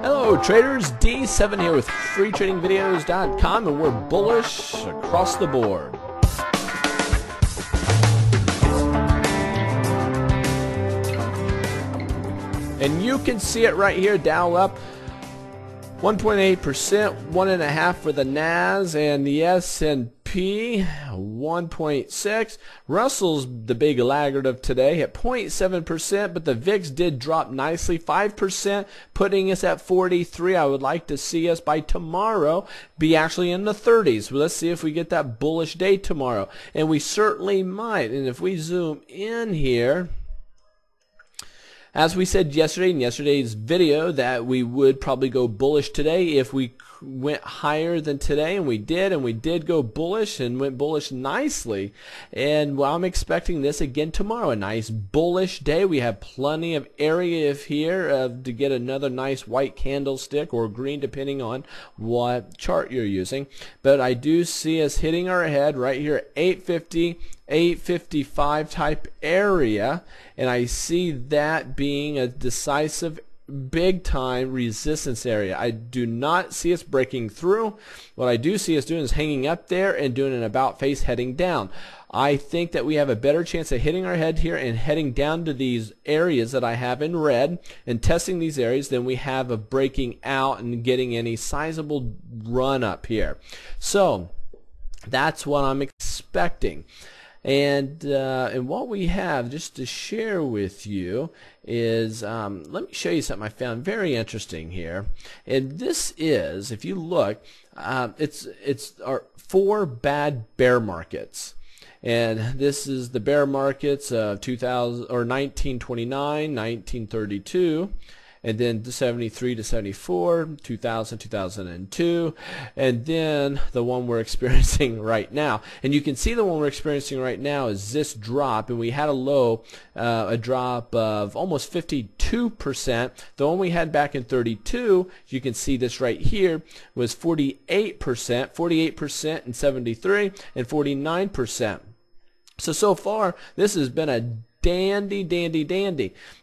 Hello traders, D7 here with freetradingvideos.com, and we're bullish across the board. And you can see it right here, Dow up 1.8%, 1.5% for the NAS, and the S&P 1.6. Russell's the big laggard of today at 0.7%, but the VIX did drop nicely, 5%, putting us at 43. I would like to see us by tomorrow be actually in the 30s. Well, let's see if we get that bullish day tomorrow, and we certainly might. And if we zoom in here, as we said yesterday in yesterday's video, that we would probably go bullish today if we went higher than today, and we did go bullish and went bullish nicely. And well, I'm expecting this again tomorrow, a nice bullish day. We have plenty of area here to get another nice white candlestick or green, depending on what chart you're using. But I do see us hitting our head right here at 850, 855 type area, and I see that being a decisive big time resistance area. I do not see us breaking through. What I do see us doing is hanging up there and doing an about face heading down. I think that we have a better chance of hitting our head here and heading down to these areas that I have in red and testing these areas than we have of breaking out and getting any sizable run up here. So that's what I'm expecting. And what we have just to share with you is, let me show you something I found very interesting here. And this is, if you look, it's our 4 bad bear markets. And this is the bear markets of 1929, 1932. And then the 73 to 74, 2000, 2002, and then the one we're experiencing right now. And you can see the one we're experiencing right now is this drop, and we had a low, a drop of almost 52%. The one we had back in 32, you can see this right here, was 48% in 73, and 49%. So far, this has been a dandy.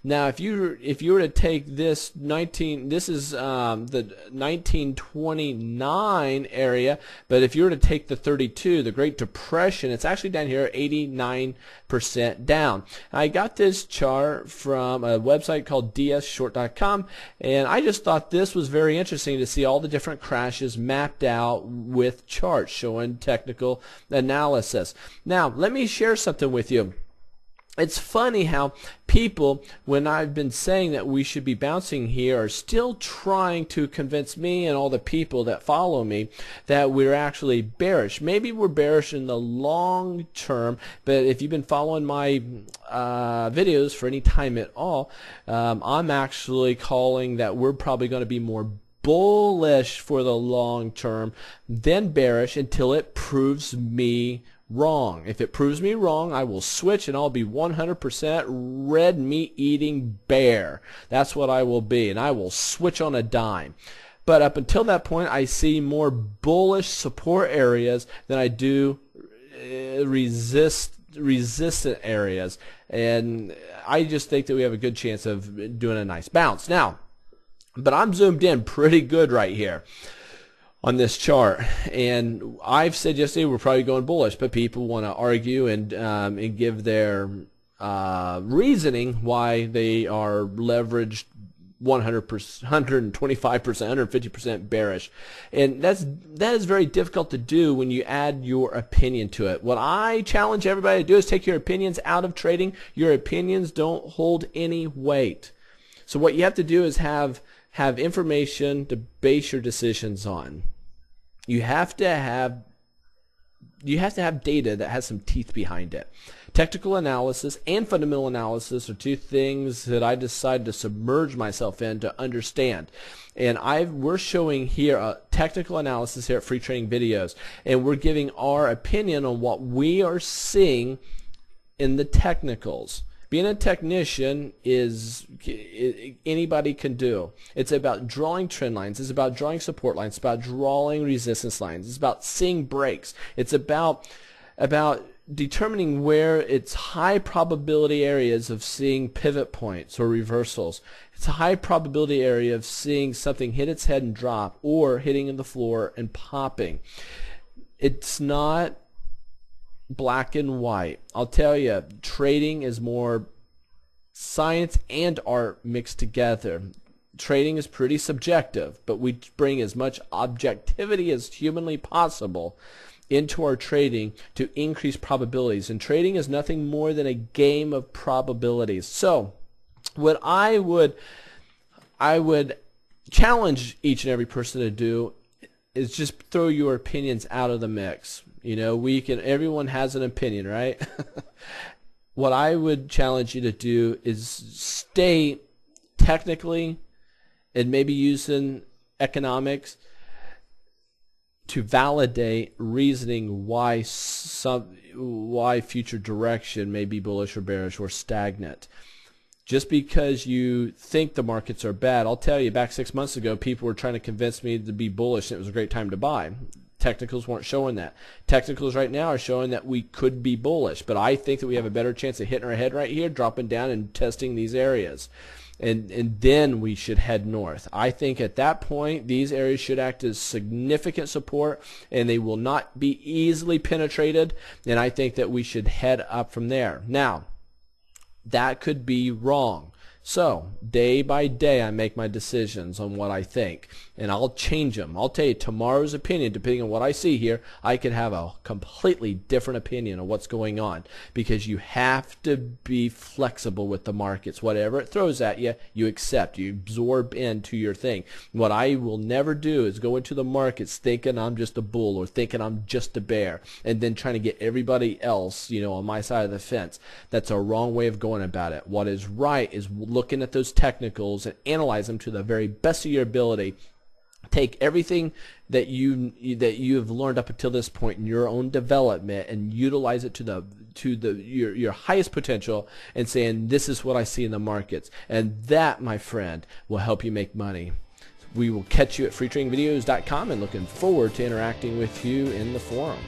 Now, if you were to take this this is the 1929 area, but if you were to take the 32, the Great Depression, it's actually down here, 89% down. I got this chart from a website called dsshort.com, and I just thought this was very interesting to see all the different crashes mapped out with charts showing technical analysis. Now, let me share something with you. It's funny how people, when I've been saying that we should be bouncing here, are still trying to convince me and all the people that follow me that we're actually bearish. Maybe we're bearish in the long term, but if you've been following my videos for any time at all, I'm actually calling that we're probably going to be more bullish for the long term than bearish until it proves me wrong. If it proves me wrong, I will switch and I'll be 100% red meat eating bear. That's what I will be, and I will switch on a dime. But up until that point, I see more bullish support areas than I do resistant areas, and I just think that we have a good chance of doing a nice bounce. Now, but I'm zoomed in pretty good right here on this chart, and I've said yesterday we're probably going bullish, but people want to argue and give their reasoning why they are leveraged 100%, 125%, 150% bearish, and that is very difficult to do when you add your opinion to it. What I challenge everybody to do is take your opinions out of trading. Your opinions don't hold any weight. So what you have to do is have information to base your decisions on. You have to have data that has some teeth behind it. Technical analysis and fundamental analysis are two things that I decided to submerge myself in to understand. And we're showing here a technical analysis here at Free Trading Videos, and we're giving our opinion on what we are seeing in the technicals. Being a technician is anybody can do. It's about drawing trend lines. It's about drawing support lines. It's about drawing resistance lines. It's about seeing breaks. It's about determining where it's high probability areas of seeing pivot points or reversals. It's it's a high probability area of seeing something hit its head and drop, or hitting in the floor and popping. It's not black and white. I'll tell you, trading is more science and art mixed together. Trading is pretty subjective, but we bring as much objectivity as humanly possible into our trading to increase probabilities. And trading is nothing more than a game of probabilities. So what I would challenge each and every person to do is just throw your opinions out of the mix. You know, everyone has an opinion, right? What I would challenge you to do is stay technically and maybe using economics to validate reasoning why future direction may be bullish or bearish or stagnant. Just because you think the markets are bad, I'll tell you, back 6 months ago, people were trying to convince me to be bullish and it was a great time to buy. Technicals weren't showing that. Technicals right now are showing that we could be bullish, but I think that we have a better chance of hitting our head right here, dropping down and testing these areas. And then we should head north. I think at that point, these areas should act as significant support, and they will not be easily penetrated, and I think that we should head up from there. Now, that could be wrong. So, day by day, I make my decisions on what I think, and I'll change them. I'll tell you, tomorrow's opinion, depending on what I see here, I could have a completely different opinion of what's going on, because you have to be flexible with the markets. Whatever it throws at you, you accept, you absorb into your thing. What I will never do is go into the markets thinking I'm just a bull or thinking I'm just a bear, and then trying to get everybody else, you know, on my side of the fence. That's a wrong way of going about it. What is right is looking at those technicals and analyze them to the very best of your ability. Take everything that you have learned up until this point in your own development and utilize it to your highest potential, and saying, this is what I see in the markets, and that, my friend, will help you make money. We will catch you at freetradingvideos.com, and looking forward to interacting with you in the forum.